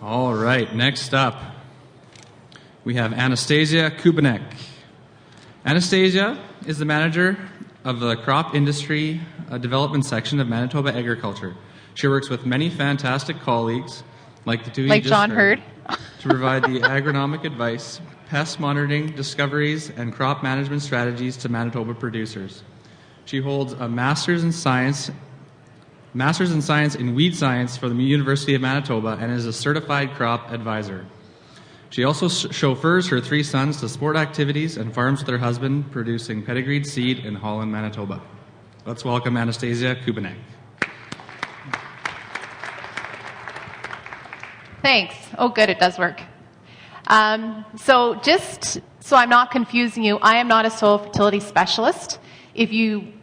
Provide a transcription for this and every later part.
All right, next up, we have Anastasia Kubinec. Anastasia is the manager of the crop industry development section of Manitoba Agriculture. She works with many fantastic colleagues, like the two you just John heard, to provide the agronomic advice, pest monitoring, discoveries, and crop management strategies to Manitoba producers. She holds a Master's in Science in Weed Science from the University of Manitoba and is a certified crop advisor. She also chauffeurs her 3 sons to sport activities and farms with her husband, producing pedigreed seed in Holland, Manitoba. Let's welcome Anastasia Kubinec. Thanks. Oh, good, it does work. So just so I'm not confusing you, I am not a soil fertility specialist. If you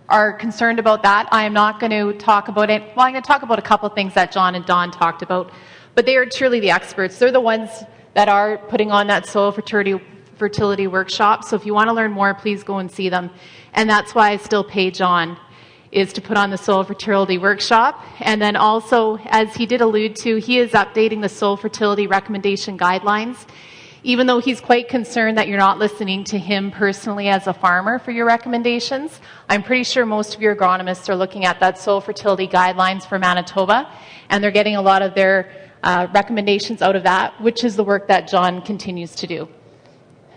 are concerned about that, I am not going to talk about it. Well, I'm going to talk about a couple of things that John and Don talked about, but they are truly the experts. They're the ones that are putting on that soil fertility workshop. So if you want to learn more, please go and see them. And that's why I still pay John, is to put on the soil fertility workshop. And then also, as he did allude to, he is updating the soil fertility recommendation guidelines. Even though he's quite concerned that you're not listening to him personally as a farmer for your recommendations, I'm pretty sure most of your agronomists are looking at that soil fertility guidelines for Manitoba, and they're getting a lot of their recommendations out of that, which is the work that John continues to do.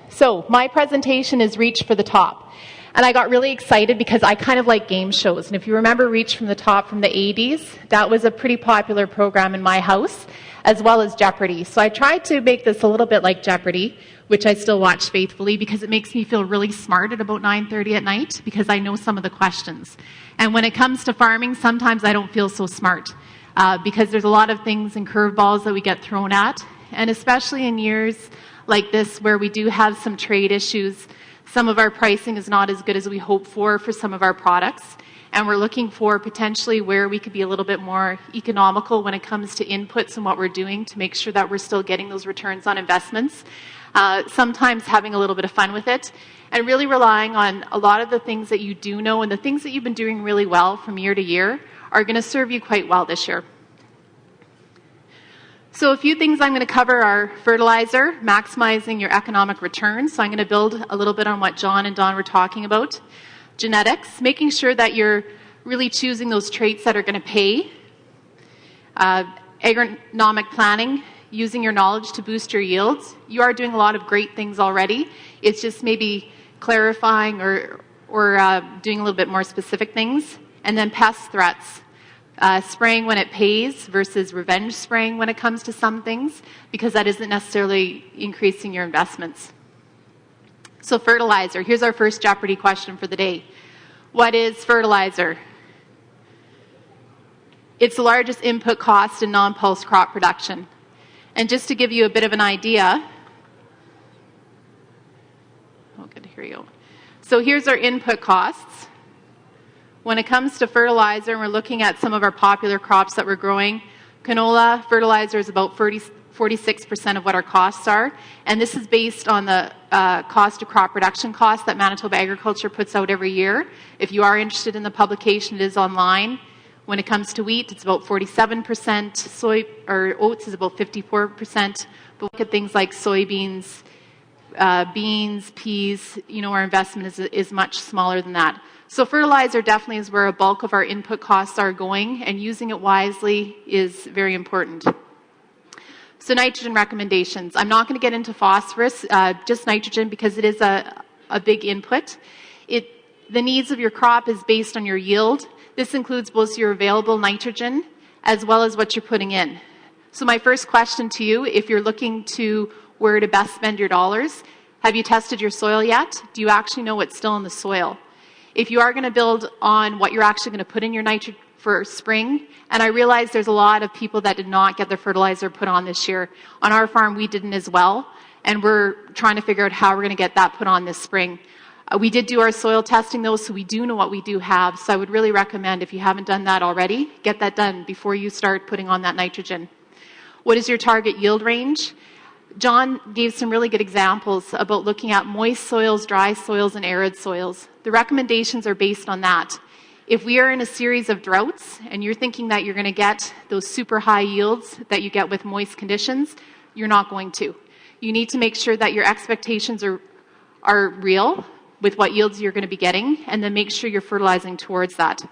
So my presentation is Reach for the Top. And I got really excited because I kind of like game shows. And if you remember Reach from the Top from the 80s, that was a pretty popular program in my house, as well as Jeopardy. So I tried to make this a little bit like Jeopardy, which I still watch faithfully because it makes me feel really smart at about 9:30 at night because I know some of the questions. And when it comes to farming, sometimes I don't feel so smart because there's a lot of things and curveballs that we get thrown at. And especially in years like this where we do have some trade issues, some of our pricing is not as good as we hope for some of our products. And we're looking for potentially where we could be a little bit more economical when it comes to inputs and what we're doing to make sure that we're still getting those returns on investments. Sometimes having a little bit of fun with it and really relying on a lot of the things that you do know and the things that you've been doing really well from year to year are going to serve you quite well this year. So a few things I'm going to cover are fertilizer, maximizing your economic returns. So I'm going to build a little bit on what John and Don were talking about. Genetics, making sure that you're really choosing those traits that are going to pay. Agronomic planning, using your knowledge to boost your yields. You are doing a lot of great things already. It's just maybe clarifying or doing a little bit more specific things. And then pest threats. Spraying when it pays versus revenge spraying when it comes to some things, because that isn't necessarily increasing your investments. So fertilizer, here's our first Jeopardy question for the day. What is fertilizer? It's the largest input cost in non-pulse crop production. And just to give you a bit of an idea, oh good, here we go. So here's our input costs. When it comes to fertilizer, and we're looking at some of our popular crops that we're growing, canola fertilizer is about 46% of what our costs are. And this is based on the cost of crop production cost that Manitoba Agriculture puts out every year. If you are interested in the publication, it is online. When it comes to wheat, it's about 47%. Soy or oats is about 54%. But look at things like soybeans, beans, peas. You know, our investment is much smaller than that. So fertilizer definitely is where a bulk of our input costs are going, and using it wisely is very important. So nitrogen recommendations. I'm not going to get into phosphorus, just nitrogen, because it is a big input. The needs of your crop is based on your yield. This includes both your available nitrogen as well as what you're putting in. So my first question to you, if you're looking to where to best spend your dollars, have you tested your soil yet? Do you actually know what's still in the soil? If you are going to build on what you're actually going to put in your nitrogen for spring, and I realize there's a lot of people that did not get their fertilizer put on this year. On our farm, we didn't as well, and we're trying to figure out how we're going to get that put on this spring. We did do our soil testing, though, so we do know what we do have. So I would really recommend, if you haven't done that already, get that done before you start putting on that nitrogen. What is your target yield range? John gave some really good examples about looking at moist soils, dry soils, and arid soils. The recommendations are based on that. If we are in a series of droughts and you're thinking that you're going to get those super high yields that you get with moist conditions, you're not going to. You need to make sure that your expectations are real with what yields you're going to be getting, and then make sure you're fertilizing towards that.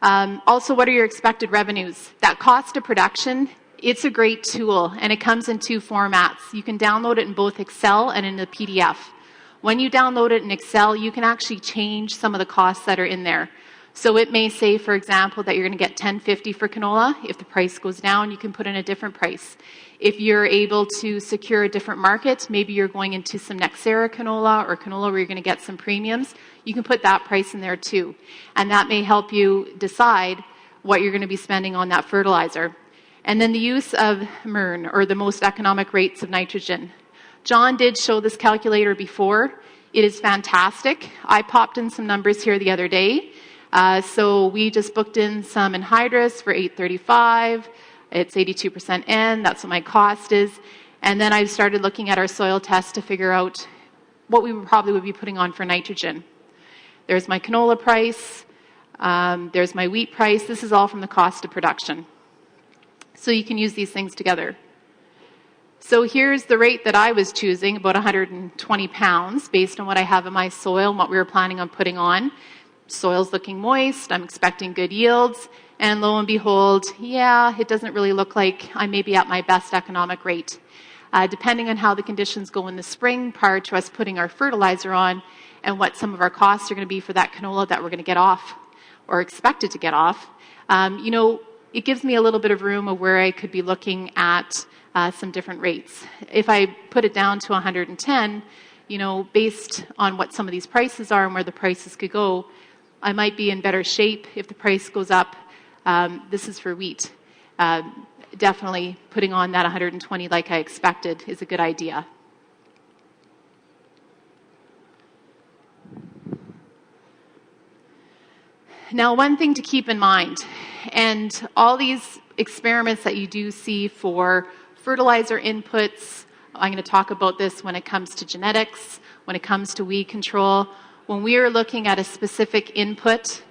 Also, what are your expected revenues? That cost of production, it's a great tool, and it comes in two formats. You can download it in both Excel and in a PDF. When you download it in Excel, you can actually change some of the costs that are in there. So it may say, for example, that you're going to get $10.50 for canola. If the price goes down, you can put in a different price. If you're able to secure a different market, maybe you're going into some Nexera canola or canola where you're going to get some premiums, you can put that price in there too. And that may help you decide what you're going to be spending on that fertilizer. And then the use of MERN, or the most economic rates of nitrogen. John did show this calculator before. It is fantastic. I popped in some numbers here the other day. So we just booked in some anhydrous for 835. It's 82% N. That's what my cost is. And then I started looking at our soil test to figure out what we probably would be putting on for nitrogen. There's my canola price. There's my wheat price. This is all from the cost of production. So you can use these things together. So here's the rate that I was choosing, about 120 pounds, based on what I have in my soil and what we were planning on putting on. Soil's looking moist, I'm expecting good yields, and lo and behold, yeah, it doesn't really look like I may be at my best economic rate. Depending on how the conditions go in the spring prior to us putting our fertilizer on, and what some of our costs are going to be for that canola that we're going to get off, or expected to get off, it gives me a little bit of room of where I could be looking at some different rates. If I put it down to 110, based on what some of these prices are and where the prices could go, I might be in better shape if the price goes up. This is for wheat. Definitely putting on that 120 like I expected is a good idea. Now, one thing to keep in mind, and all these experiments that you do see for fertilizer inputs, I'm going to talk about this when it comes to genetics, when it comes to weed control. When we are looking at a specific input,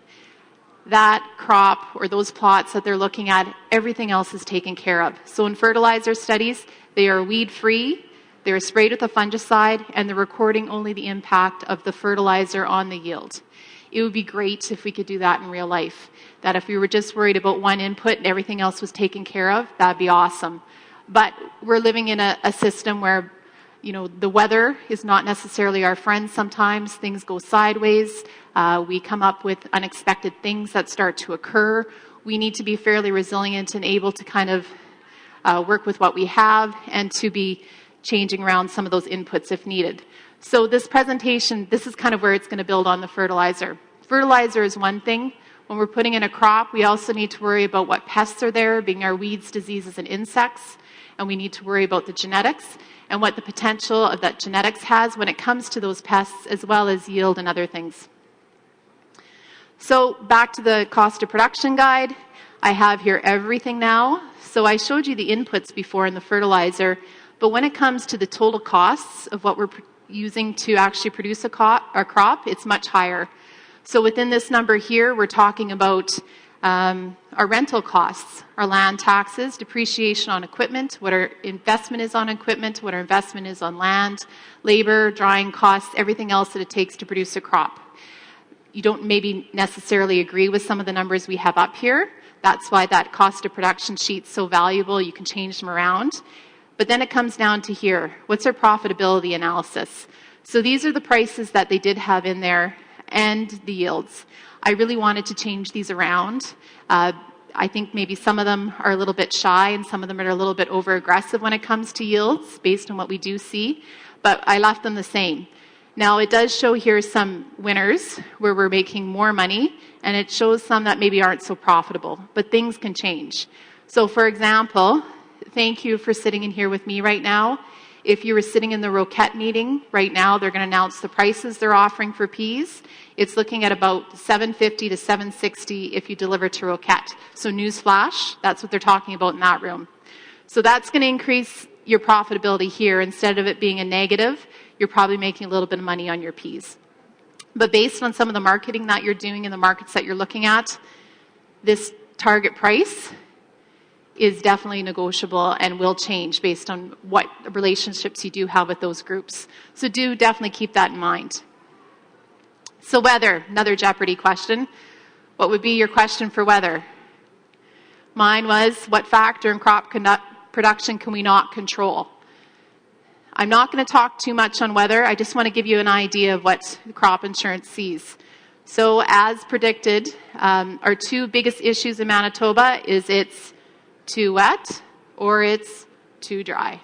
that crop or those plots that they're looking at, everything else is taken care of. So in fertilizer studies, they are weed-free, they're sprayed with a fungicide, and they're recording only the impact of the fertilizer on the yield. It would be great if we could do that in real life, that if we were just worried about one input and everything else was taken care of, that'd be awesome. But we're living in a system where, the weather is not necessarily our friend sometimes. Things go sideways. We come up with unexpected things that start to occur. We need to be fairly resilient and able to kind of work with what we have and to be changing around some of those inputs if needed. So this presentation, this is kind of where it's going to build on the fertilizer. Fertilizer is one thing. When we're putting in a crop, we also need to worry about what pests are there, being our weeds, diseases, and insects. And we need to worry about the genetics and what the potential of that genetics has when it comes to those pests, as well as yield and other things. So back to the cost of production guide. I have here everything now. So I showed you the inputs before in the fertilizer, but when it comes to the total costs of what we're using to actually produce a crop, it's much higher. So within this number here, we're talking about our rental costs, our land taxes, depreciation on equipment, what our investment is on equipment, what our investment is on land, labor, drying costs, everything else that it takes to produce a crop. You don't maybe necessarily agree with some of the numbers we have up here. That's why that cost of production sheet's so valuable. You can change them around. But then it comes down to here. What's our profitability analysis? So these are the prices that they did have in there and the yields. I really wanted to change these around. I think maybe some of them are a little bit shy and some of them are a little bit over-aggressive when it comes to yields based on what we do see, but I left them the same. Now, it does show here some winners where we're making more money, and it shows some that maybe aren't so profitable, but things can change. So, for example, thank you for sitting in here with me right now. If you were sitting in the Roquette meeting right now, they're going to announce the prices they're offering for peas. It's looking at about $7.50 to $7.60 if you deliver to Roquette. So newsflash, that's what they're talking about in that room. So that's going to increase your profitability here. Instead of it being a negative, you're probably making a little bit of money on your peas. But based on some of the marketing that you're doing in the markets that you're looking at, this target price is definitely negotiable and will change based on what relationships you do have with those groups. So do definitely keep that in mind. So weather, another Jeopardy question. What would be your question for weather? Mine was, what factor in crop production can we not control? I'm not going to talk too much on weather. I just want to give you an idea of what crop insurance sees. So as predicted, our two biggest issues in Manitoba is it's too wet or it's too dry.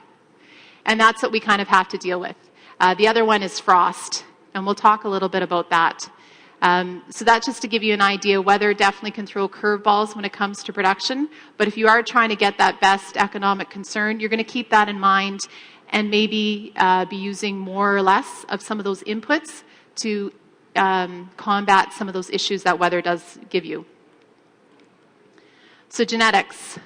And that's what we kind of have to deal with. The other one is frost, and we'll talk a little bit about that. So that's just to give you an idea. Weather definitely can throw curveballs when it comes to production, but if you are trying to get that best economic concern, you're going to keep that in mind and maybe be using more or less of some of those inputs to combat some of those issues that weather does give you. So genetics.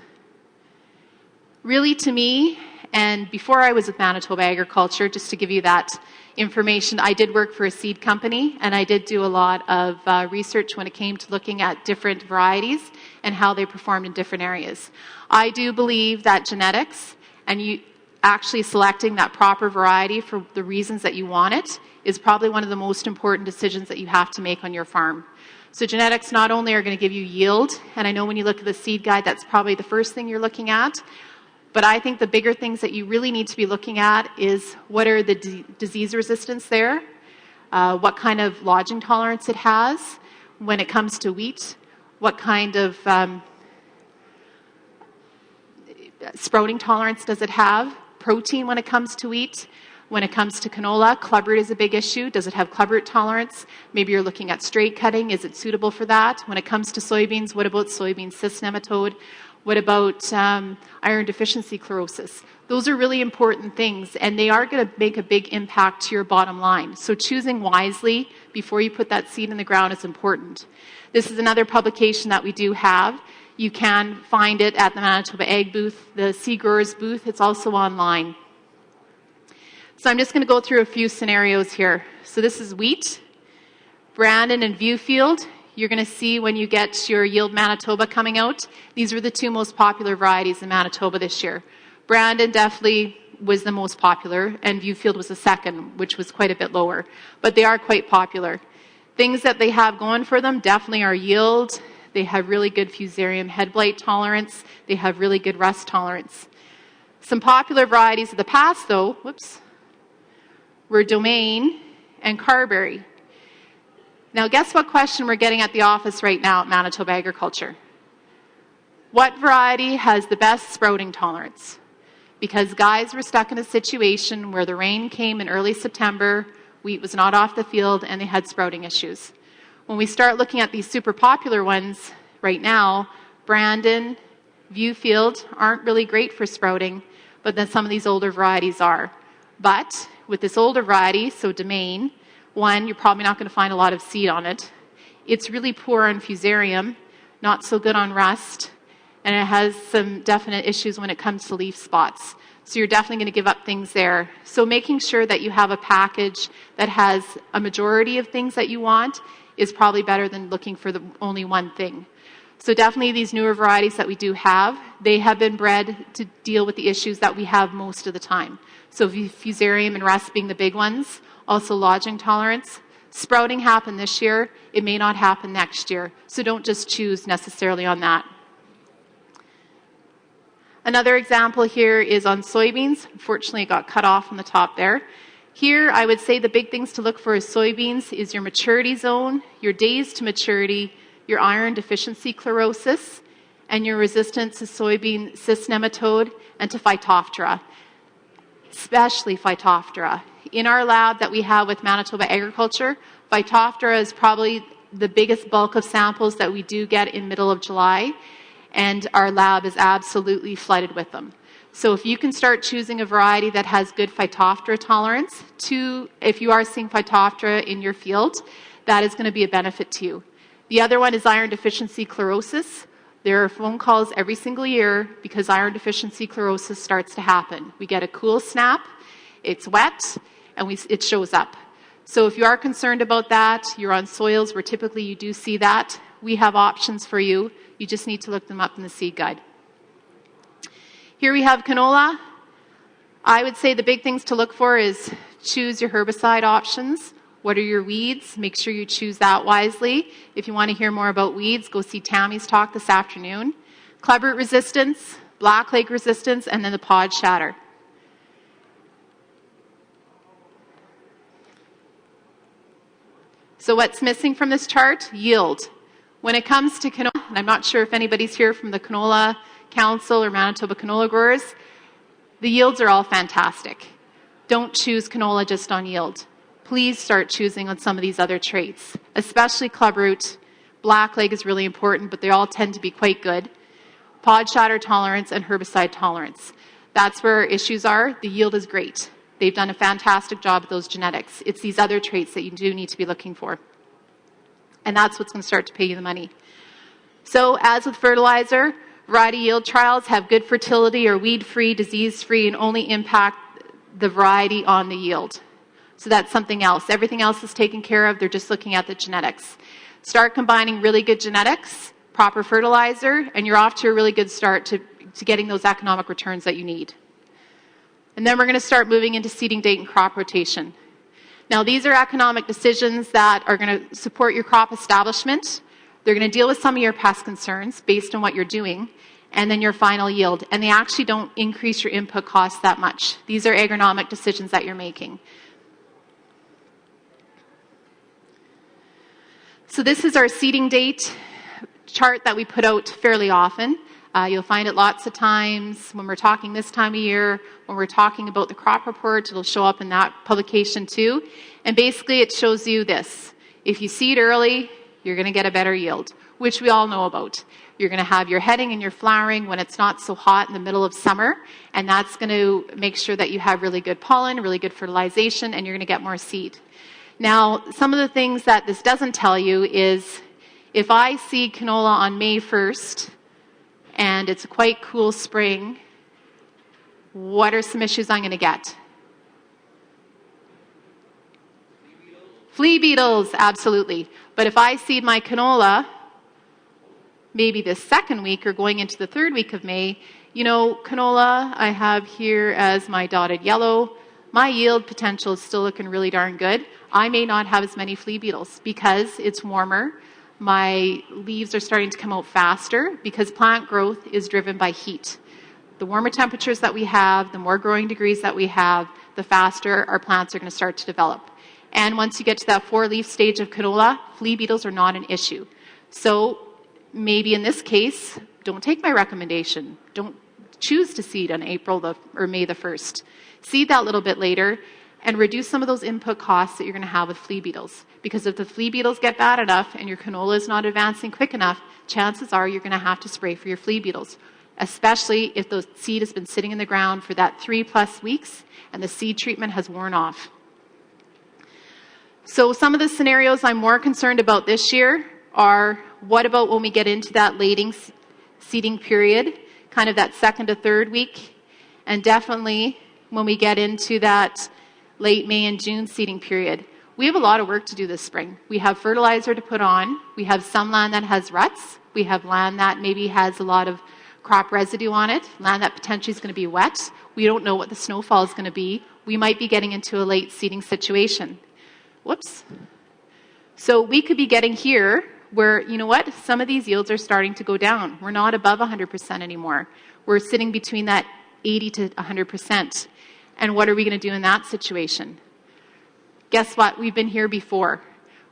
Really, to me, and before I was with Manitoba Agriculture, just to give you that information, I did work for a seed company, and I did do a lot of research when it came to looking at different varieties and how they performed in different areas. I do believe that genetics and you actually selecting that proper variety for the reasons that you want it is probably one of the most important decisions that you have to make on your farm. So genetics not only are going to give you yield, and I know when you look at the seed guide, that's probably the first thing you're looking at, but I think the bigger things that you really need to be looking at is what are the disease resistance there, what kind of lodging tolerance it has when it comes to wheat, what kind of sprouting tolerance does it have, protein when it comes to wheat. When it comes to canola, clubroot is a big issue. Does it have clubroot tolerance? Maybe you're looking at straight cutting. Is it suitable for that? When it comes to soybeans, what about soybean cyst nematode? What about iron deficiency chlorosis? Those are really important things, and they are going to make a big impact to your bottom line. So choosing wisely before you put that seed in the ground is important. This is another publication that we do have. You can find it at the Manitoba Ag booth, the Seed Growers booth. It's also online. So I'm just going to go through a few scenarios here. So this is wheat, Brandon and Viewfield. You're going to see when you get your Yield Manitoba coming out, these were the two most popular varieties in Manitoba this year. Brandon definitely was the most popular, and Viewfield was the second, which was quite a bit lower. But they are quite popular. Things that they have going for them definitely are yield. They have really good Fusarium head blight tolerance. They have really good rust tolerance. Some popular varieties of the past, though, were Domain and Carberry. Now, guess what question we're getting at the office right now at Manitoba Agriculture? What variety has the best sprouting tolerance? Because guys were stuck in a situation where the rain came in early September, wheat was not off the field, and they had sprouting issues. When we start looking at these super popular ones right now, Brandon, Viewfield aren't really great for sprouting, but then some of these older varieties are. But with this older variety, so Domain, one, you're probably not going to find a lot of seed on it. It's really poor on Fusarium, not so good on rust, and it has some definite issues when it comes to leaf spots. So you're definitely going to give up things there. So making sure that you have a package that has a majority of things that you want is probably better than looking for the only one thing. So definitely these newer varieties that we do have, they have been bred to deal with the issues that we have most of the time. So Fusarium and rust being the big ones, also lodging tolerance. Sprouting happened this year, it may not happen next year. So don't just choose necessarily on that. Another example here is on soybeans. Unfortunately, it got cut off on the top there. Here, I would say the big things to look for is soybeans is your maturity zone, your days to maturity, your iron deficiency chlorosis, and your resistance to soybean cyst nematode and to Phytophthora, especially Phytophthora. In our lab that we have with Manitoba Agriculture, Phytophthora is probably the biggest bulk of samples that we do get in middle of July, and our lab is absolutely flooded with them. So if you can start choosing a variety that has good Phytophthora tolerance, if you are seeing Phytophthora in your field, that is going to be a benefit to you. The other one is iron deficiency chlorosis. There are phone calls every single year because iron deficiency chlorosis starts to happen. We get a cool snap, it's wet, and it shows up. So if you are concerned about that, you're on soils where typically you do see that, we have options for you. You just need to look them up in the seed guide. Here we have canola. I would say the big things to look for is choose your herbicide options. What are your weeds? Make sure you choose that wisely. If you want to hear more about weeds, go see Tammy's talk this afternoon. Clubroot resistance, blackleg resistance, and then the pod shatter. So what's missing from this chart? Yield. When it comes to canola, and I'm not sure if anybody's here from the Canola Council or Manitoba Canola Growers, the yields are all fantastic. Don't choose canola just on yield. Please start choosing on some of these other traits, especially clubroot. Blackleg is really important, but they all tend to be quite good. Pod shatter tolerance and herbicide tolerance. That's where issues are. The yield is great. They've done a fantastic job with those genetics. It's these other traits that you do need to be looking for. And that's what's going to start to pay you the money. So as with fertilizer, variety yield trials have good fertility or weed-free, disease-free, and only impact the variety on the yield. So that's something else. Everything else is taken care of. They're just looking at the genetics. Start combining really good genetics, proper fertilizer, and you're off to a really good start to getting those economic returns that you need. And then we're going to start moving into seeding date and crop rotation. Now, these are economic decisions that are going to support your crop establishment. They're going to deal with some of your pest concerns based on what you're doing, and then your final yield. And they actually don't increase your input costs that much. These are agronomic decisions that you're making. So this is our seeding date chart that we put out fairly often. You'll find it lots of times when we're talking this time of year, when we're talking about the crop report, it'll show up in that publication too. And basically it shows you this. If you seed early, you're going to get a better yield, which we all know about. You're going to have your heading and your flowering when it's not so hot in the middle of summer, and that's going to make sure that you have really good pollen, really good fertilization, and you're going to get more seed. Now, some of the things that this doesn't tell you is if I seed canola on May 1st, and it's a quite cool spring, what are some issues I'm going to get? Flea beetles, absolutely. But if I seed my canola maybe this second week or going into the third week of May, you know, canola I have here as my dotted yellow. My yield potential is still looking really darn good. I may not have as many flea beetles because it's warmer. My leaves are starting to come out faster because plant growth is driven by heat. The warmer temperatures that we have, the more growing degrees that we have, the faster our plants are going to start to develop. And once you get to that 4-leaf stage of canola, flea beetles are not an issue. So maybe in this case, don't take my recommendation. Don't choose to seed on May the 1st. Seed that a little bit later and reduce some of those input costs that you're going to have with flea beetles. Because if the flea beetles get bad enough and your canola is not advancing quick enough, chances are you're going to have to spray for your flea beetles, especially if the seed has been sitting in the ground for that 3+ weeks and the seed treatment has worn off. So some of the scenarios I'm more concerned about this year are, what about when we get into that lating seeding period, kind of that 2nd to 3rd week, and definitely when we get into that late May and June seeding period. We have a lot of work to do this spring. We have fertilizer to put on. We have some land that has ruts. We have land that maybe has a lot of crop residue on it, land that potentially is going to be wet. We don't know what the snowfall is going to be. We might be getting into a late seeding situation. Whoops. So we could be getting here where, you know what, some of these yields are starting to go down. We're not above 100% anymore. We're sitting between that 80 to 100%. And what are we going to do in that situation? Guess what? We've been here before.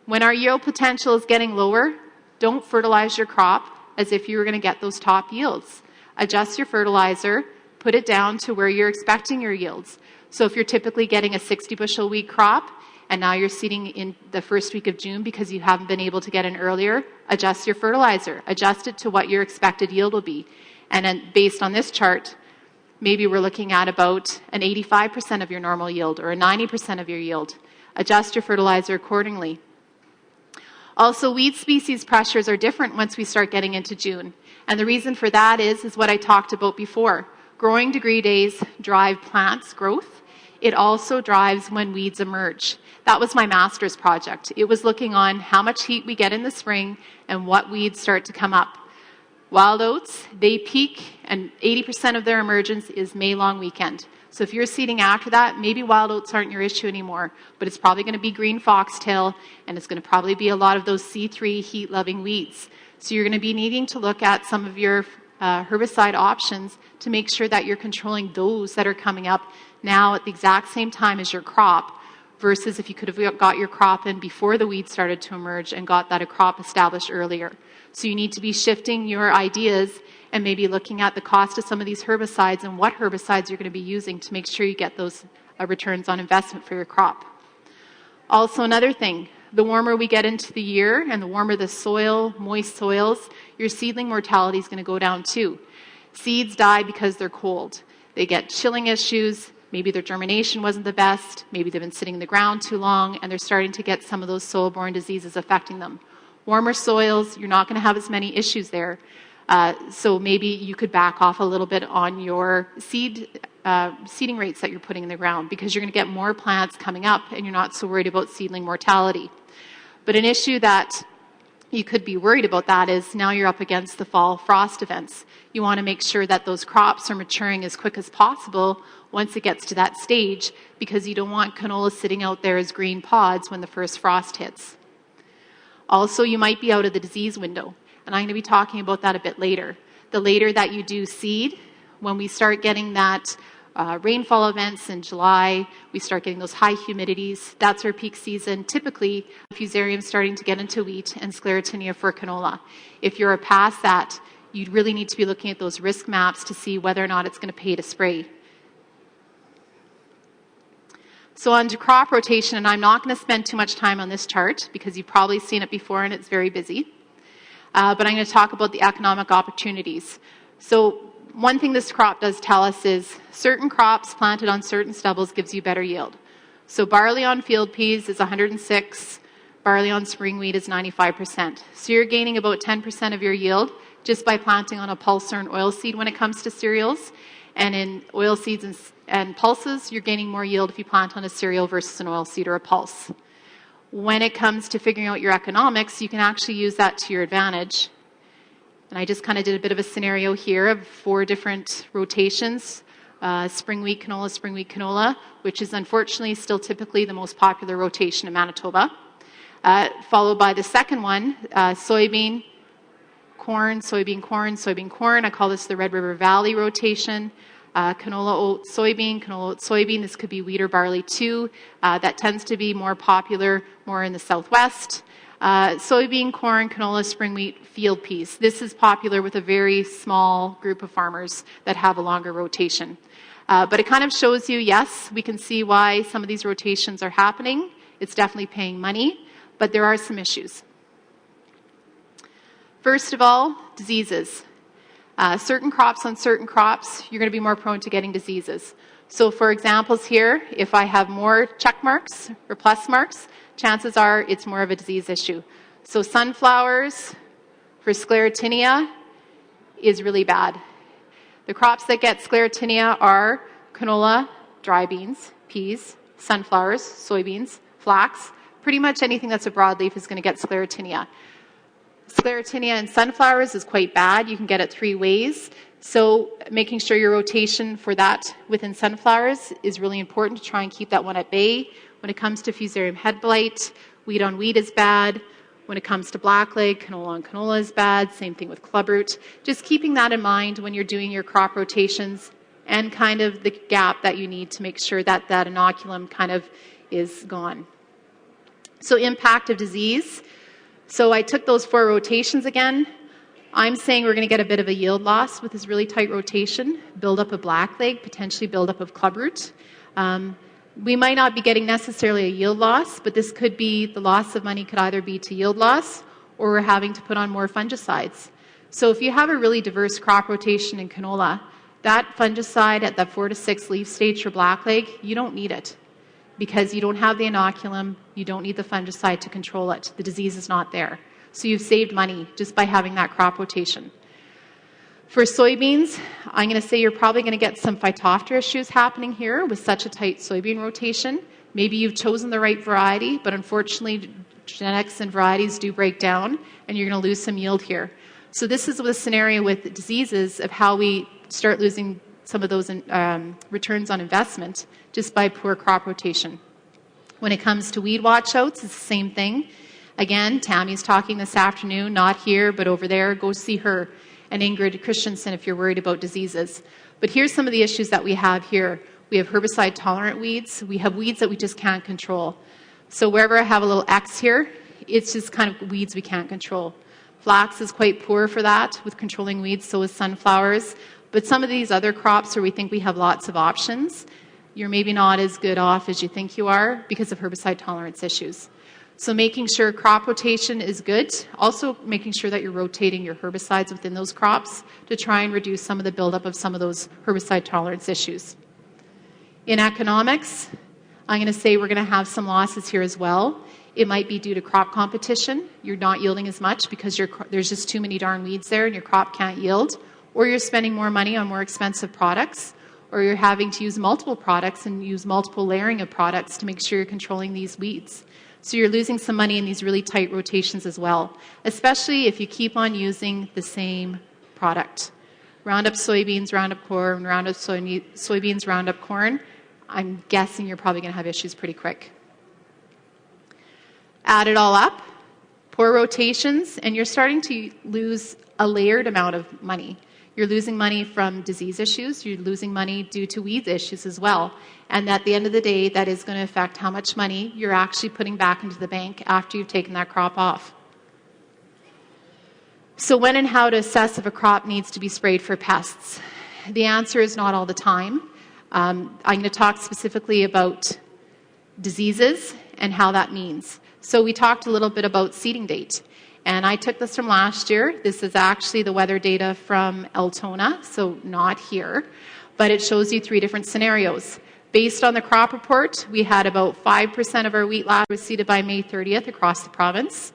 When our yield potential is getting lower, don't fertilize your crop as if you were going to get those top yields. Adjust your fertilizer, put it down to where you're expecting your yields. So if you're typically getting a 60 bushel wheat crop, and now you're seeding in the first week of June because you haven't been able to get in earlier, adjust your fertilizer. Adjust it to what your expected yield will be. And then based on this chart, maybe we're looking at about an 85% of your normal yield or a 90% of your yield. Adjust your fertilizer accordingly. Also, weed species pressures are different once we start getting into June. And the reason for that is what I talked about before. Growing degree days drive plants' growth. It also drives when weeds emerge. That was my master's project. It was looking on how much heat we get in the spring and what weeds start to come up. Wild oats, they peak, and 80% of their emergence is May long weekend. So if you're seeding after that, maybe wild oats aren't your issue anymore, but it's probably going to be green foxtail, and it's going to probably be a lot of those C3 heat-loving weeds. So you're going to be needing to look at some of your herbicide options to make sure that you're controlling those that are coming up now at the exact same time as your crop, versus if you could have got your crop in before the weeds started to emerge and got that crop established earlier. So you need to be shifting your ideas and maybe looking at the cost of some of these herbicides and what herbicides you're going to be using to make sure you get those returns on investment for your crop. Also, another thing, the warmer we get into the year and the warmer the soil, moist soils, your seedling mortality is going to go down too. Seeds die because they're cold. They get chilling issues. Maybe their germination wasn't the best. Maybe they've been sitting in the ground too long, and they're starting to get some of those soil-borne diseases affecting them. Warmer soils, you're not going to have as many issues there. So maybe you could back off a little bit on your seeding rates that you're putting in the ground, because you're going to get more plants coming up and you're not so worried about seedling mortality. But an issue that you could be worried about that is now you're up against the fall frost events. You want to make sure that those crops are maturing as quick as possible once it gets to that stage, because you don't want canola sitting out there as green pods when the first frost hits. Also, you might be out of the disease window, and I'm going to be talking about that a bit later. The later that you do seed, when we start getting that rainfall events in July, we start getting those high humidities. That's our peak season. Typically, Fusarium starting to get into wheat and Sclerotinia for canola. If you're past that, you really need to be looking at those risk maps to see whether or not it's going to pay to spray. So on to crop rotation, and I'm not going to spend too much time on this chart because you've probably seen it before and it's very busy. But I'm going to talk about the economic opportunities. So one thing this crop does tell us is certain crops planted on certain stubbles gives you better yield. So barley on field peas is 106, barley on spring wheat is 95%. So you're gaining about 10% of your yield just by planting on a pulse or an oil seed when it comes to cereals. And in oil seeds and pulses, you're gaining more yield if you plant on a cereal versus an oil seed or a pulse. When it comes to figuring out your economics, you can actually use that to your advantage. And I just kind of did a bit of a scenario here of 4 different rotations. Spring wheat canola, which is unfortunately still typically the most popular rotation in Manitoba. Followed by the second one, soybean, corn, soybean, corn, soybean, corn. I call this the Red River Valley rotation. Canola, oat, soybean. This could be wheat or barley too. That tends to be more popular more in the southwest. Soybean, corn, canola, spring wheat, field peas. This is popular with a very small group of farmers that have a longer rotation. But it kind of shows you, yes, we can see why some of these rotations are happening. It's definitely paying money, but there are some issues. First of all, diseases. Certain crops on certain crops, you're going to be more prone to getting diseases. So for examples here, if I have more check marks or plus marks, chances are it's more of a disease issue. So sunflowers for Sclerotinia is really bad. The crops that get Sclerotinia are canola, dry beans, peas, sunflowers, soybeans, flax. Pretty much anything that's a broadleaf is going to get Sclerotinia. Sclerotinia in sunflowers is quite bad. You can get it 3 ways. So making sure your rotation for that within sunflowers is really important to try and keep that one at bay. When it comes to Fusarium head blight, wheat on wheat is bad. When it comes to blackleg, canola on canola is bad. Same thing with clubroot. Just keeping that in mind when you're doing your crop rotations and kind of the gap that you need to make sure that that inoculum kind of is gone. So impact of disease. So I took those 4 rotations again. I'm saying we're going to get a bit of a yield loss with this really tight rotation, build up of blackleg, potentially build up of clubroot. We might not be getting necessarily a yield loss, but this could be, the loss of money could either be to yield loss or we're having to put on more fungicides. So if you have a really diverse crop rotation in canola, that fungicide at that 4 to 6 leaf stage for blackleg, you don't need it because you don't have the inoculum, you don't need the fungicide to control it. The disease is not there. So you've saved money just by having that crop rotation. For soybeans, I'm going to say you're probably going to get some phytophthora issues happening here with such a tight soybean rotation. Maybe you've chosen the right variety, but unfortunately genetics and varieties do break down and you're going to lose some yield here. So this is the scenario with diseases of how we start losing some of those returns on investment just by poor crop rotation. When it comes to weed watchouts, it's the same thing. Again, Tammy's talking this afternoon, not here, but over there. Go see her. And Ingrid Christensen if you're worried about diseases. But here's some of the issues that we have here. We have herbicide-tolerant weeds. We have weeds that we just can't control. So wherever I have a little X here, it's just kind of weeds we can't control. Flax is quite poor for that with controlling weeds, so is sunflowers. But some of these other crops where we think we have lots of options, you're maybe not as good off as you think you are because of herbicide tolerance issues. So making sure crop rotation is good. Also making sure that you're rotating your herbicides within those crops to try and reduce some of the buildup of some of those herbicide tolerance issues. In economics, I'm going to say we're going to have some losses here as well. It might be due to crop competition. You're not yielding as much because there's just too many darn weeds there and your crop can't yield. Or you're spending more money on more expensive products. Or you're having to use multiple products and use multiple layering of products to make sure you're controlling these weeds. So you're losing some money in these really tight rotations as well, especially if you keep on using the same product. Roundup soybeans, Roundup corn, Roundup soybeans, Roundup corn. I'm guessing you're probably going to have issues pretty quick. Add it all up, poor rotations, and you're starting to lose a layered amount of money. You're losing money from disease issues. You're losing money due to weed issues as well. And at the end of the day, that is going to affect how much money you're actually putting back into the bank after you've taken that crop off. So when and how to assess if a crop needs to be sprayed for pests? The answer is not all the time. I'm going to talk specifically about diseases and how that means. So we talked a little bit about seeding date. And I took this from last year. This is actually the weather data from Altona, so not here. But it shows you 3 different scenarios. Based on the crop report, we had about 5% of our wheat last was seeded by May 30th across the province.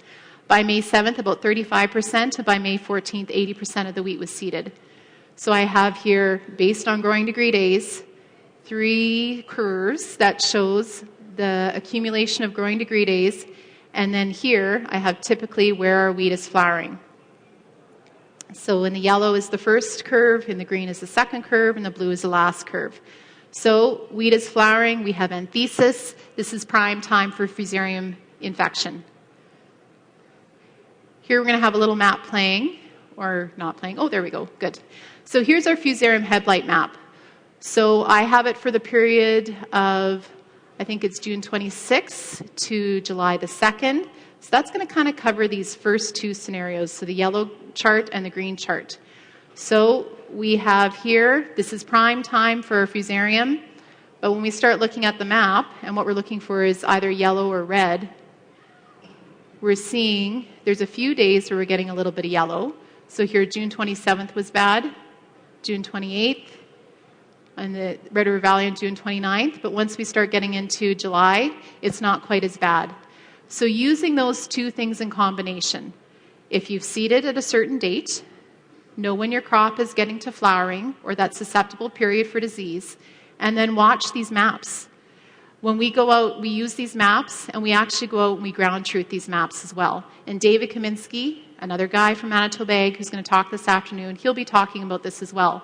By May 7th, about 35%, and by May 14th, 80% of the wheat was seeded. So I have here, based on growing degree days, 3 curves that shows the accumulation of growing degree days. And then here, I have typically where our wheat is flowering. So in the yellow is the first curve, in the green is the second curve, and the blue is the last curve. So wheat is flowering, we have anthesis. This is prime time for Fusarium infection. Here we're going to have a little map playing, or not playing. Oh, there we go. Good. So here's our Fusarium head blight map. So I have it for the period of, I think it's June 26th to July the 2nd. So that's going to kind of cover these first 2 scenarios, so the yellow chart and the green chart. So we have here, this is prime time for Fusarium, but when we start looking at the map, and what we're looking for is either yellow or red, we're seeing there's a few days where we're getting a little bit of yellow. So here June 27th was bad, June 28th, and the Red River Valley on June 29th, but once we start getting into July, it's not quite as bad. So using those 2 things in combination, if you've seeded at a certain date, know when your crop is getting to flowering or that susceptible period for disease, and then watch these maps. When we go out, we use these maps, and we actually go out and we ground truth these maps as well. And David Kaminsky, another guy from Manitoba Ag who's going to talk this afternoon, he'll be talking about this as well.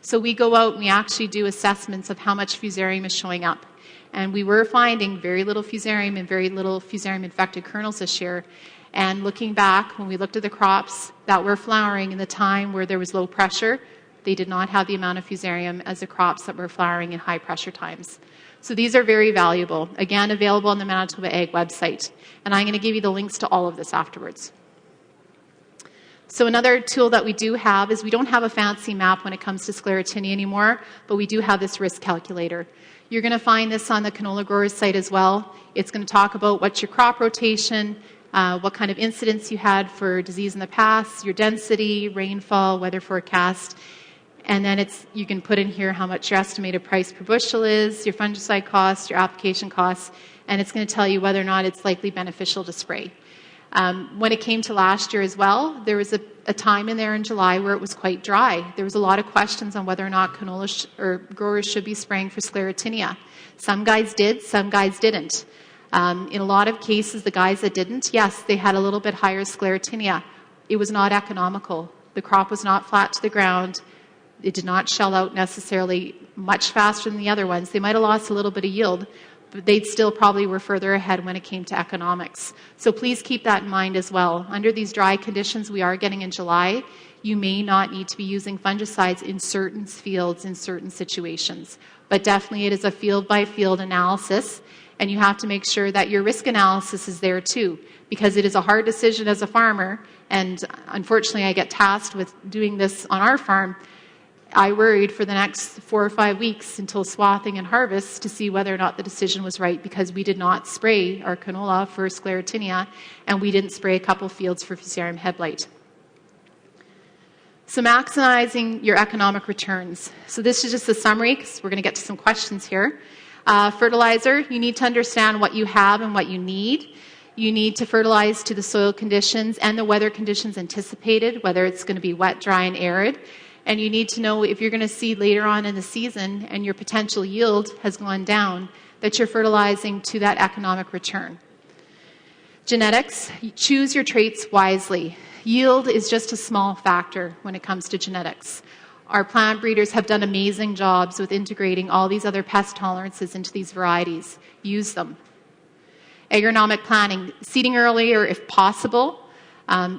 So we go out and we actually do assessments of how much Fusarium is showing up. And we were finding very little Fusarium and very little Fusarium-infected kernels this year. And looking back, when we looked at the crops that were flowering in the time where there was low pressure, they did not have the amount of Fusarium as the crops that were flowering in high pressure times. So these are very valuable. Again, available on the Manitoba Ag website. And I'm going to give you the links to all of this afterwards. So another tool that we do have is we don't have a fancy map when it comes to sclerotinia anymore, but we do have this risk calculator. You're going to find this on the canola growers site as well. It's going to talk about what's your crop rotation, what kind of incidence you had for disease in the past, your density, rainfall, weather forecast, and then you can put in here how much your estimated price per bushel is, your fungicide costs, your application costs, and it's going to tell you whether or not it's likely beneficial to spray. When it came to last year as well, there was a a time in there in July where it was quite dry. There was a lot of questions on whether or not canola or growers should be spraying for sclerotinia. Some guys did, some guys didn't. In a lot of cases, the guys that didn't, yes, they had a little bit higher sclerotinia. It was not economical. The crop was not flat to the ground. It did not shell out necessarily much faster than the other ones. They might have lost a little bit of yield, but they still probably were further ahead when it came to economics. So please keep that in mind as well. Under these dry conditions we are getting in July, you may not need to be using fungicides in certain fields, in certain situations. But definitely it is a field-by-field analysis, and you have to make sure that your risk analysis is there too, because it is a hard decision as a farmer, and unfortunately I get tasked with doing this on our farm. I worried for the next 4 or 5 weeks until swathing and harvest to see whether or not the decision was right, because we did not spray our canola for sclerotinia, and we didn't spray a couple fields for Fusarium head blight. So maximizing your economic returns. So this is just a summary, because we're going to get to some questions here. Fertilizer, you need to understand what you have and what you need. You need to fertilize to the soil conditions and the weather conditions anticipated, whether it's going to be wet, dry, and arid. And you need to know if you're going to see later on in the season and your potential yield has gone down, that you're fertilizing to that economic return. Genetics, choose your traits wisely. Yield is just a small factor when it comes to genetics. Our plant breeders have done amazing jobs with integrating all these other pest tolerances into these varieties. Use them. Agronomic planning, seeding earlier if possible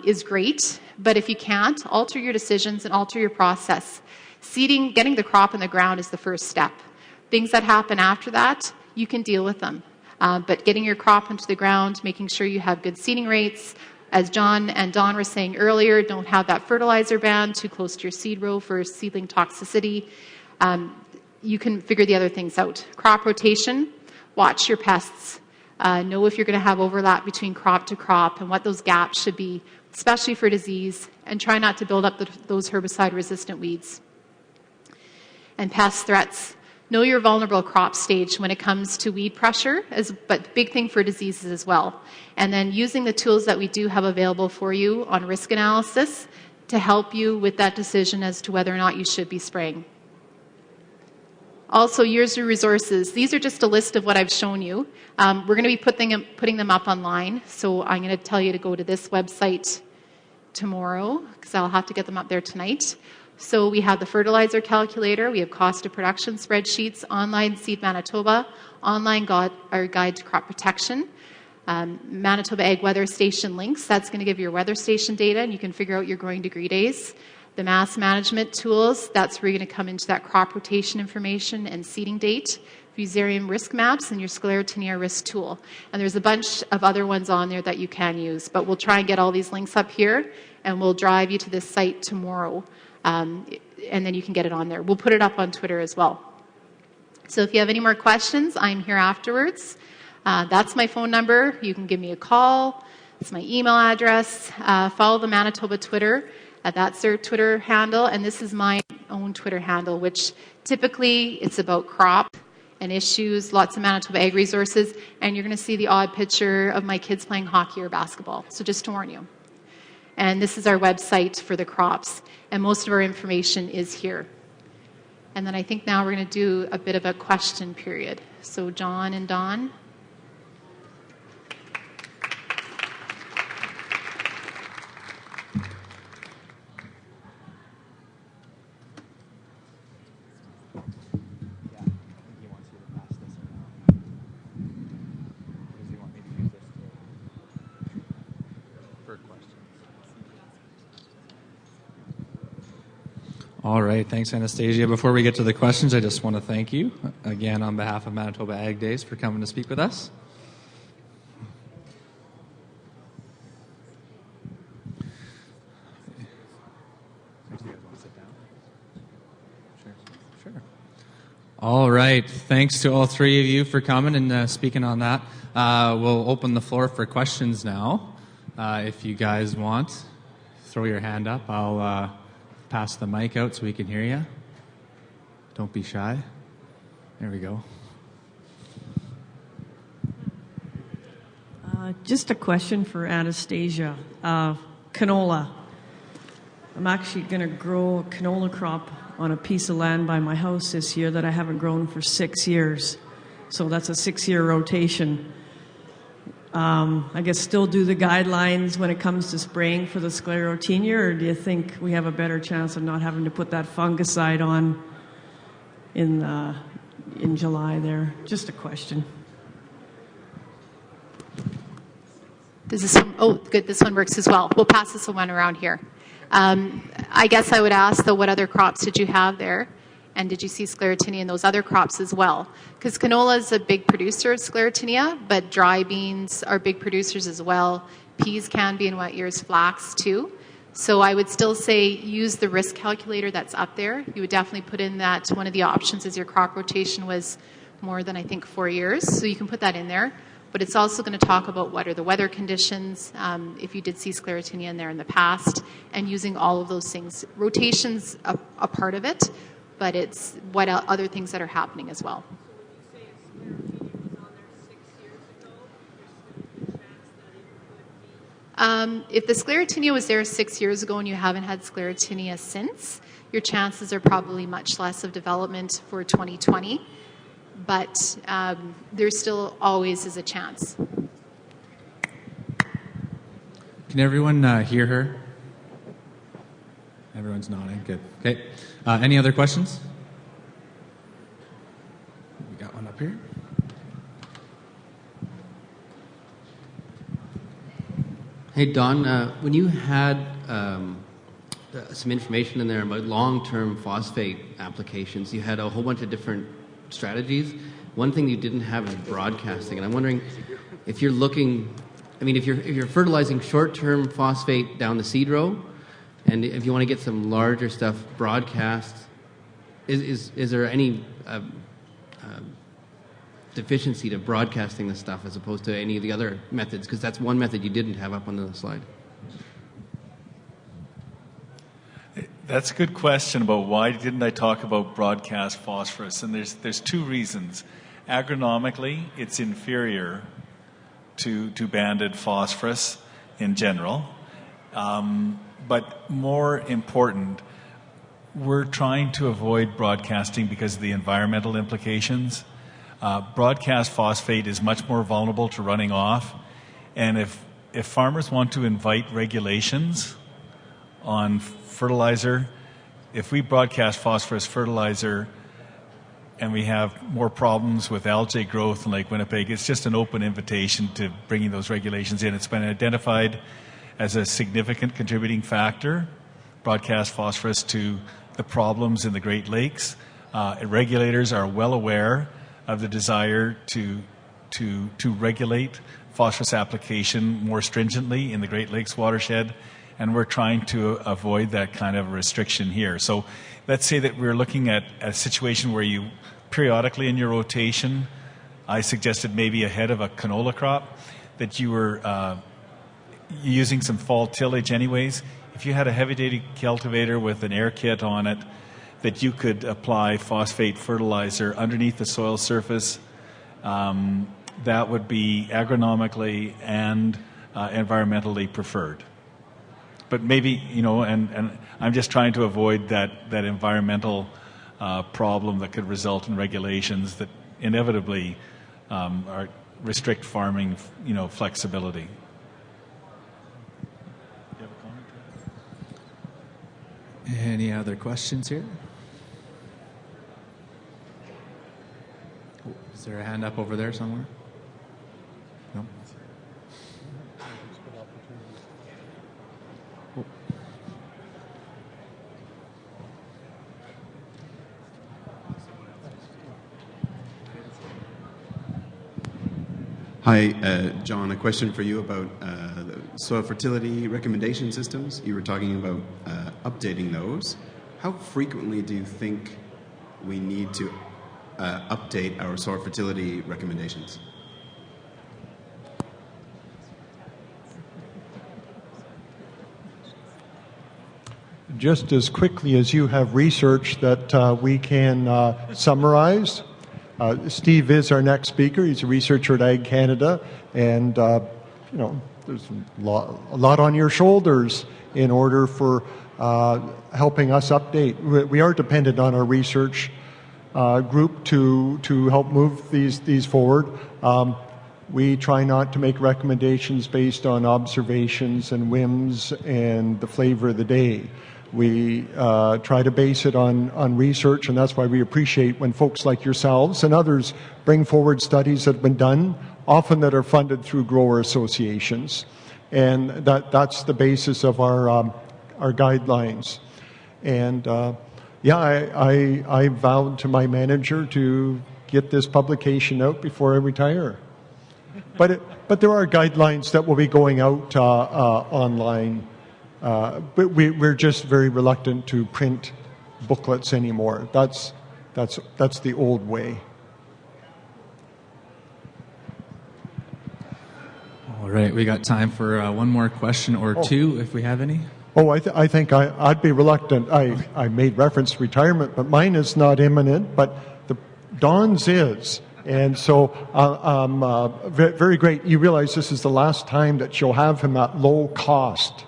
is great, but if you can't, alter your decisions and alter your process. Seeding, getting the crop in the ground is the first step. Things that happen after that, you can deal with them. But getting your crop into the ground, making sure you have good seeding rates. As John and Don were saying earlier, don't have that fertilizer band too close to your seed row for seedling toxicity. You can figure the other things out. Crop rotation, watch your pests. Know if you're going to have overlap between crop to crop and what those gaps should be, especially for disease, and try not to build up those herbicide-resistant weeds. And pest threats. Know your vulnerable crop stage when it comes to weed pressure, but big thing for diseases as well. And then using the tools that we do have available for you on risk analysis to help you with that decision as to whether or not you should be spraying. Also, use your resources. These are just a list of what I've shown you. We're going to be putting them up online, so I'm going to tell you to go to this website tomorrow, because I'll have to get them up there tonight. So we have the fertilizer calculator, we have cost of production spreadsheets, online Seed Manitoba, online our guide to crop protection, Manitoba Ag Weather Station links. That's going to give you your weather station data, and you can figure out your growing degree days. The mass management tools, that's where you're going to come into that crop rotation information and seeding date. Fusarium risk maps and your sclerotinia risk tool. And there's a bunch of other ones on there that you can use, but we'll try and get all these links up here, and we'll drive you to this site tomorrow, and then you can get it on there. We'll put it up on Twitter as well. So if you have any more questions, I'm here afterwards. That's my phone number. You can give me a call. It's my email address. Follow the Manitoba Twitter. That's their Twitter handle, and this is my own Twitter handle, which typically it's about crop and issues, lots of Manitoba Ag resources, and you're going to see the odd picture of my kids playing hockey or basketball, so just to warn you. And this is our website for the crops, and most of our information is here. And then I think now we're going to do a bit of a question period. So John and Don. All right, thanks, Anastasia. Before we get to the questions, I just want to thank you again on behalf of Manitoba Ag Days for coming to speak with us. Sure. All right, thanks to all three of you for coming and speaking on that. We'll open the floor for questions now. If you guys want, throw your hand up. I'll pass the mic out so we can hear you. Don't be shy. There we go. Just a question for Anastasia. Canola. I'm actually going to grow a canola crop on a piece of land by my house this year that I haven't grown for 6 years. So that's a 6-year rotation. I guess still do the guidelines when it comes to spraying for the sclerotinia, or do you think we have a better chance of not having to put that fungicide on in July there? Just a question. Does this one, oh, good, this one works as well. We'll pass this one around here. I guess I would ask, though, what other crops did you have there? And did you see sclerotinia in those other crops as well? Because canola is a big producer of sclerotinia, but dry beans are big producers as well. Peas can be in wet years, flax too. So I would still say use the risk calculator that's up there. You would definitely put in that one of the options is your crop rotation was more than, I think, 4 years. So you can put that in there. But it's also going to talk about what are the weather conditions, if you did see sclerotinia in there in the past, and using all of those things. Rotation's a part of it, but it's what other things that are happening as well. If the sclerotinia was there 6 years ago and you haven't had sclerotinia since, your chances are probably much less of development for 2020. But there still always is a chance. Can everyone hear her? Everyone's nodding. Good. Okay. Any other questions? We got one up here. Hey, Don, when you had some information in there about long-term phosphate applications, you had a whole bunch of different strategies. One thing you didn't have is broadcasting, and I'm wondering if you're looking, I mean, if you're fertilizing short-term phosphate down the seed row, and if you want to get some larger stuff broadcast, is there any deficiency to broadcasting the stuff as opposed to any of the other methods? Because that's one method you didn't have up on the slide. That's a good question about why didn't I talk about broadcast phosphorus, and there's two reasons. Agronomically, it's inferior to banded phosphorus in general, but more important, we're trying to avoid broadcasting because of the environmental implications. Broadcast phosphate is much more vulnerable to running off, and if farmers want to invite regulations on fertilizer, if we broadcast phosphorus fertilizer and we have more problems with algae growth in Lake Winnipeg, it's just an open invitation to bringing those regulations in. It's been identified as a significant contributing factor, broadcast phosphorus, to the problems in the Great Lakes. Regulators are well aware of the desire to regulate phosphorus application more stringently in the Great Lakes watershed, and we're trying to avoid that kind of restriction here. So let's say that we're looking at a situation where you periodically in your rotation, I suggested maybe ahead of a canola crop, that you were using some fall tillage anyways. If you had a heavy-duty cultivator with an air kit on it, that you could apply phosphate fertilizer underneath the soil surface, that would be agronomically and environmentally preferred. But maybe, you know, and I'm just trying to avoid that environmental problem that could result in regulations that inevitably restrict farming, you know, flexibility. Do you have a comment? Any other questions here? Is there a hand up over there somewhere? No? Hi, John, a question for you about the soil fertility recommendation systems. You were talking about updating those. How frequently do you think we need to update our soil fertility recommendations? Just as quickly as you have research that we can summarize. Steve is our next speaker. He's a researcher at Ag Canada, and you know, there's a lot on your shoulders in order for helping us update. We are dependent on our research group to help move these forward. We try not to make recommendations based on observations and whims and the flavor of the day. We try to base it on research, and that's why we appreciate when folks like yourselves and others bring forward studies that have been done, often that are funded through grower associations. And that's the basis of our guidelines. And I vowed to my manager to get this publication out before I retire. But there are guidelines that will be going out online. But we're just very reluctant to print booklets anymore. That's the old way. All right, we got time for one more question or two, if we have any. I think I'd be reluctant. I made reference to retirement, but mine is not imminent, but Don's is. And so very great. You realize this is the last time that you'll have him at low cost.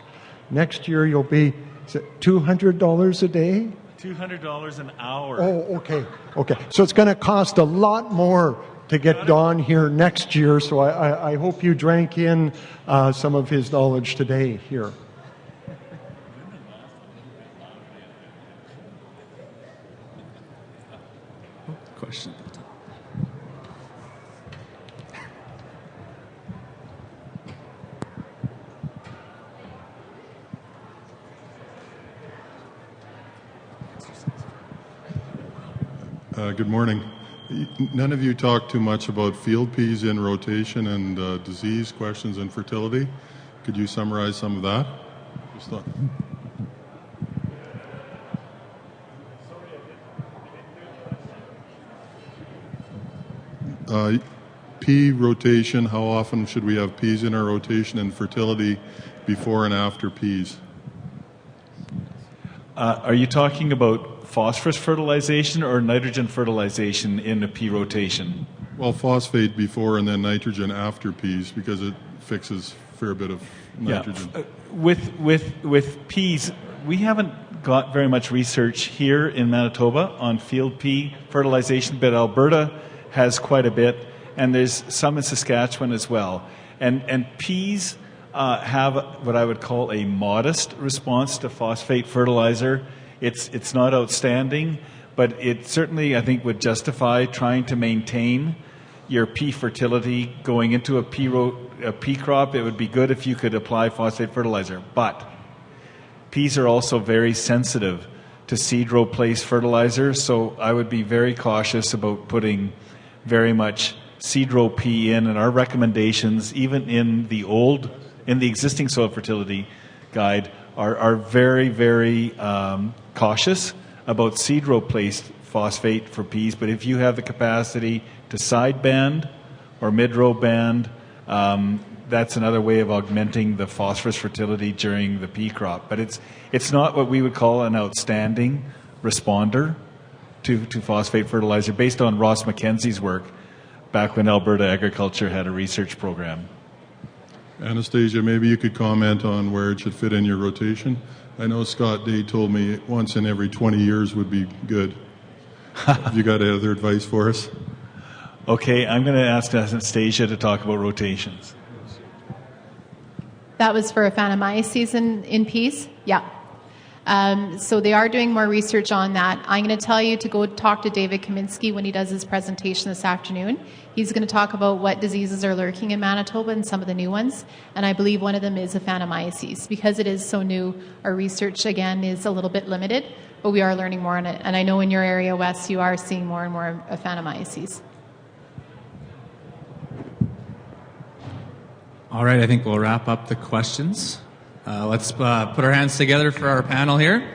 Next year you'll be, is it $200 a day? $200 an hour. Oh, okay. So it's going to cost a lot more to get Don here next year, so I hope you drank in some of his knowledge today here. Question. Good morning. None of you talked too much about field peas in rotation and disease questions and fertility. Could you summarize some of that? Pea rotation, how often should we have peas in our rotation, and fertility before and after peas? Are you talking about phosphorus fertilization or nitrogen fertilization in a pea rotation? Well, phosphate before and then nitrogen after peas, because it fixes a fair bit of nitrogen. Yeah. With peas, we haven't got very much research here in Manitoba on field pea fertilization, but Alberta has quite a bit, and there's some in Saskatchewan as well. And peas have what I would call a modest response to phosphate fertilizer. It's not outstanding, but it certainly, I think, would justify trying to maintain your pea fertility going into a pea crop. It would be good if you could apply phosphate fertilizer. But peas are also very sensitive to seed row place fertilizer, so I would be very cautious about putting very much seed row pea in. And our recommendations, even in the existing soil fertility guide, are very, very cautious about seed row placed phosphate for peas. But if you have the capacity to side band or mid row band, that's another way of augmenting the phosphorus fertility during the pea crop. But it's not what we would call an outstanding responder to phosphate fertilizer, based on Ross Mackenzie's work back when Alberta Agriculture had a research program. Anastasia, maybe you could comment on where it should fit in your rotation. I know Scott Day told me once in every 20 years would be good. Have you got other advice for us? Okay, I'm going to ask Anastasia to talk about rotations. That was for Aphanomyces in peas? Yeah. So they are doing more research on that. I'm going to tell you to go talk to David Kaminsky when he does his presentation this afternoon. He's going to talk about what diseases are lurking in Manitoba and some of the new ones. And I believe one of them is Aphanomyces. Because it is so new, our research, again, is a little bit limited, but we are learning more on it. And I know in your area, Wes, you are seeing more and more Aphanomyces. All right, I think we'll wrap up the questions. Let's put our hands together for our panel here.